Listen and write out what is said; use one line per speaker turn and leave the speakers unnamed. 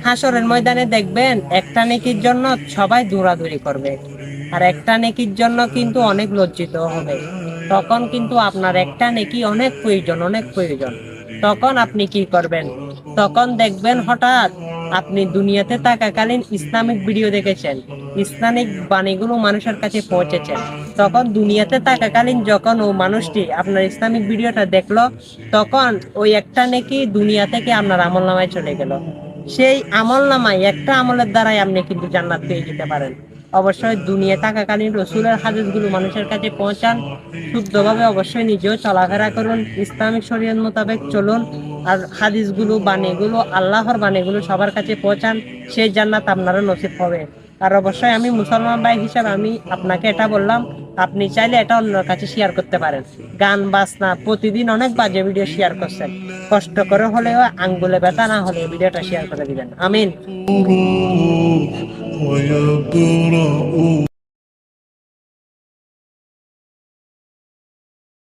হাসরের ময়দানে দেখবেন একটা নেকির জন্য সবাই দৌড়াদৌড়ি করবে, আর একটা নেকির জন্য কিন্তু অনেক লজ্জিত হবে। তখন কিন্তু আপনার একটা নেকি অনেক প্রয়োজন, অনেক প্রয়োজন। তখন আপনি কি করবেন? তখন দেখবেন হঠাৎ আপনি দুনিয়াতে থাকাকালীন ইসলামিক ভিডিও দেখেছেন, ইসলামিক বাণীগুলো মানুষের কাছে পৌঁছেছেন। তখন দুনিয়াতে থাকাকালীন যখন ও মানুষটি আপনার ইসলামিক ভিডিওটা দেখলো, তখন ওই একটা নেকি দুনিয়া থেকে আপনার আমলনামায় চলে গেল। সেই আমলনামায় একটা আমলের দ্বারাই আপনি কিন্তু জান্নাত পেয়ে যেতে পারেন। অবশ্যই দুনিয়া থাকাকালীন রসুলের হাদিসগুলো মানুষের কাছে পৌঁছান, শুদ্ধভাবে অবশ্যই নিজেও চলাফেরা করুন, ইসলামিক শরীয়ত মোতাবেক চলুন, আর হাদিসগুলো বাণীগুলো আল্লাহর বাণীগুলো সবার কাছে পৌঁছান, সেই জান্নাত আপনারও নসিব হবে। আর অবশ্যই আমি মুসলমান ভাই হিসাবে আমি আপনাকে এটা বললাম, আপনি চাইলে এটা অন্যের কাছে শেয়ার করতে পারেন। গান বাজনা প্রতিদিন অনেক বাজে ভিডিও শেয়ার করছেন, কষ্ট করে হলেও আঙ্গুলে ব্যথা না হলে ভিডিওটা শেয়ার করে দিবেন। আমিন।